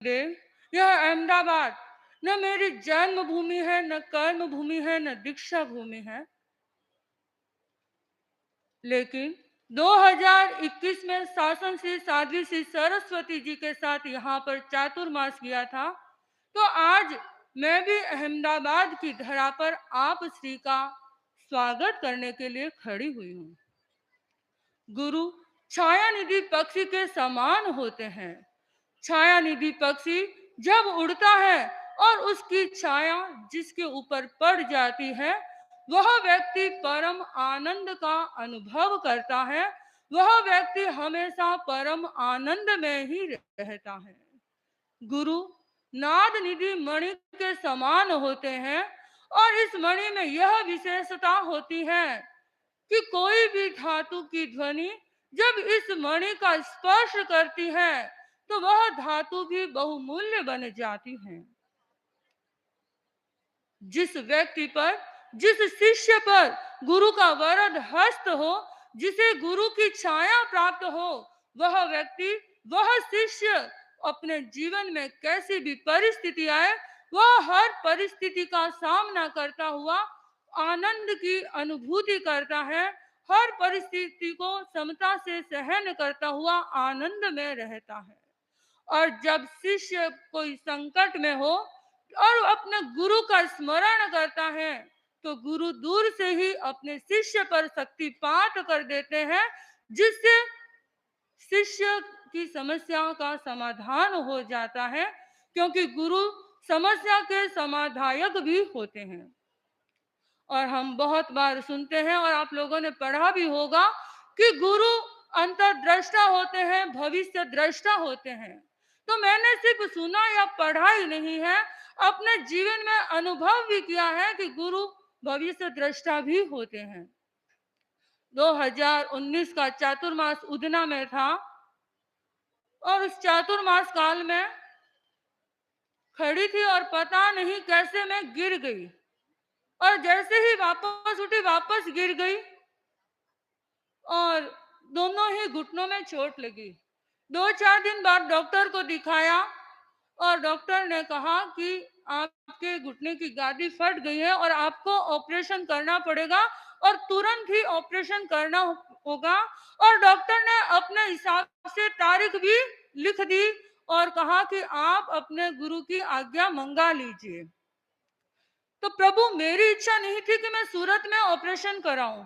देव, यह अहमदाबाद न मेरी जन्मभूमि है, न कर्म भूमि है, न दीक्षा भूमि है। लेकिन 2021 में शासन श्री साध्वी श्री सरस्वती जी के साथ यहाँ पर चातुर्मास किया था। तो आज मैं भी अहमदाबाद की धरा पर आप श्री का स्वागत करने के लिए खड़ी हुई हूँ। गुरु छाया निधि पक्षी के समान होते हैं। छाया निधि पक्षी जब उड़ता है और उसकी छाया जिसके ऊपर पड़ जाती है, वह व्यक्ति परम आनंद का अनुभव करता है। वह व्यक्ति हमेशा परम आनंद में ही रहता है। गुरु नाद निधि मणि के समान होते हैं और इस मणि में यह विशेषता होती है कि कोई भी धातु की ध्वनि जब इस मणि का स्पर्श करती है तो वह धातु भी बहुमूल्य बन जाती है। जिस व्यक्ति पर, जिस शिष्य पर गुरु का वरद हस्त हो, जिसे गुरु की छाया प्राप्त हो, वह व्यक्ति, वह शिष्य अपने जीवन में कैसी भी परिस्थिति आए, वह हर परिस्थिति का सामना करता हुआ आनंद की अनुभूति करता है। हर परिस्थिति को समता से सहन करता हुआ आनंद में रहता है। और जब शिष्य कोई संकट में हो और अपने गुरु का स्मरण करता है, तो गुरु दूर से ही अपने शिष्य पर शक्तिपात कर देते हैं, जिससे शिष्य की समस्या का समाधान हो जाता है, क्योंकि गुरु समस्या के समाधायक भी होते हैं। और हम बहुत बार सुनते हैं और आप लोगों ने पढ़ा भी होगा कि गुरु अंतर्दृष्टा होते हैं, भविष्य दृष्टा होते हैं। तो मैंने सिर्फ सुना या पढ़ा ही नहीं है, अपने जीवन में अनुभव भी किया है कि गुरु भविष्य दृष्टा भी होते हैं। 2019 का चातुर्मास उधना में था और उस चातुर्मास काल में खड़ी थी और पता नहीं कैसे मैं गिर गई और जैसे ही वापस उठी वापस गिर गई और दोनों ही घुटनों में चोट लगी। 2-4 दिन बाद डॉक्टर को दिखाया और डॉक्टर ने कहा कि आपके घुटने की गादी फट गई है और आपको ऑपरेशन करना पड़ेगा और तुरंत ही ऑपरेशन करना होगा। और डॉक्टर ने अपने हिसाब से तारीख भी लिख दी और कहा कि आप अपने गुरु की आज्ञा मंगा लीजिए। तो प्रभु, मेरी इच्छा नहीं थी कि मैं सूरत में ऑपरेशन कराऊं।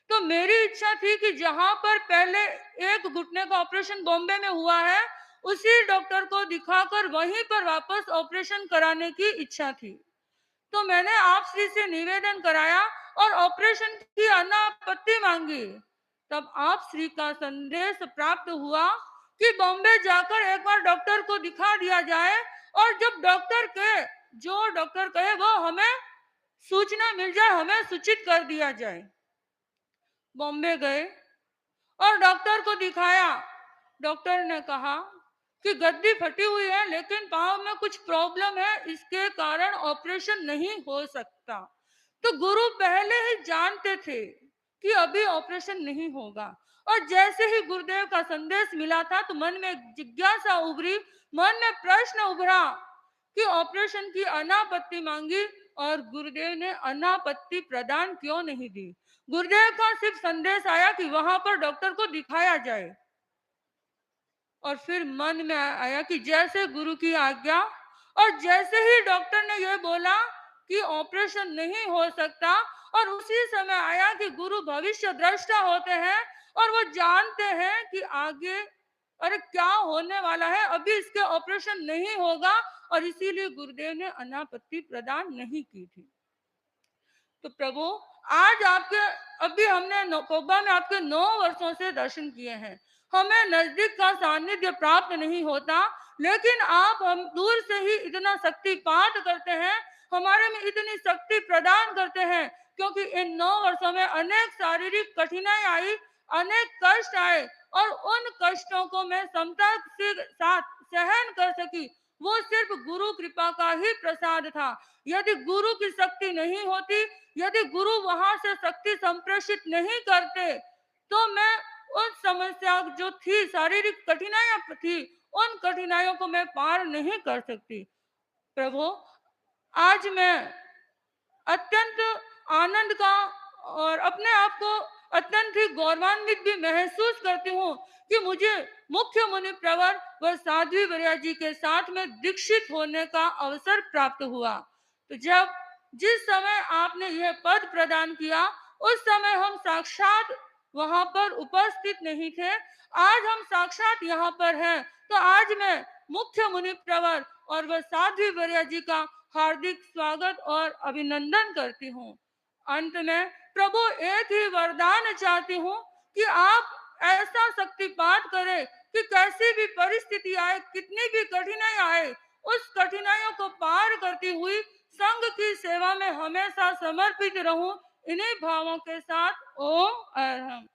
तो मेरी इच्छा थी कि जहां पर पहले एक घुटने का ऑपरेशन बॉम्बे में हुआ है, उसी डॉक्टर को दिखाकर वहीं पर वापस ऑपरेशन कराने की इच्छा थी। तो मैंने आप श्री से निवेदन कराया और ऑपरेशन की अनापत्ति मांगी। तब आप श्री का संदेश प्राप्त हुआ कि बॉम्बे जाकर एक बार डॉक्टर को दिखा दिया जाए और जब जो डॉक्टर कहे वो हमें सूचना मिल जाए, हमें सूचित कर दिया जाए। बॉम्बे गए और डॉक्टर को दिखाया। डॉक्टर ने कहा कि गद्दी फटी हुई है, लेकिन पाँव में कुछ प्रॉब्लम है, इसके कारण ऑपरेशन नहीं हो सकता। तो गुरु पहले ही जानते थे कि अभी ऑपरेशन नहीं होगा। और जैसे ही गुरुदेव का संदेश मिला था तो मन में जिज्ञासा उभरी, मन में प्रश्न उभरा कि ऑपरेशन की अनापत्ति मांगी और गुरुदेव ने अनापत्ति प्रदान क्यों नहीं दी। गुरुदेव का सिर्फ संदेश आया कि वहां पर डॉक्टर को दिखाया जाए और फिर मन में आया कि जैसे गुरु की आज्ञा। और जैसे ही डॉक्टर ने यह बोला कि ऑपरेशन नहीं हो सकता, और उसी समय आया कि गुरु भविष्य दृष्टा होते हैं और वो जानते हैं कि आगे अरे क्या होने वाला है, अभी इसके ऑपरेशन नहीं होगा, और इसीलिए गुरुदेव ने अनापत्ति प्रदान नहीं की थी। तो प्रभु, आज आपके अभी हमने कोबा में आपके 9 वर्षों से दर्शन किए हैं। हमें नजदीक का सानिध्य प्राप्त नहीं होता, लेकिन आप हम दूर से ही इतना शक्तिपात करते हैं, हमारे में इतनी शक्ति प्रदान करते हैं, क्योंकि इन 9 वर्षों में अनेक शारीरिक कठिनाई आई, अनेक कष्ट आए, और उन कष्टों को मैं समता के साथ सहन कर सकी। वो सिर्फ गुरु कृपा का ही प्रसाद था। यदि गुरु की शक्ति नहीं होती, यदि गुरु वहां से शक्ति संप्रेषित नहीं करते, तो मैं उस समस्या जो थी, शारीरिक कठिनाइयां थी, उन कठिनाइयों को मैं पार नहीं कर सकती। प्रभु, आज मैं अत्यंत आनंद का और अपने आप को अत्यंत ही गौरवान्वित भी महसूस करती हूँ कि मुझे मुख्य मुनि प्रवर व साध्वी वर्या जी के साथ में दीक्षित होने का अवसर प्राप्त हुआ। तो जब जिस समय आपने यह पद प्रदान किया, उस समय हम साक्षात वहां पर उपस्थित नहीं थे। आज हम साक्षात यहाँ पर हैं। तो आज मैं मुख्य मुनि प्रवर और वह साध्वी वर्या जी का हार्दिक स्वागत और अभिनंदन करती हूँ। अंत में प्रभु, एक ही वरदान चाहती हूँ कि आप ऐसा शक्तिपात करें कि कैसी भी परिस्थिति आए, कितनी भी कठिनाई आए, उस कठिनाइयों को पार करती हुई संघ की सेवा में हमेशा समर्पित रहूं। इन्हीं भावों के साथ ओम अरहम।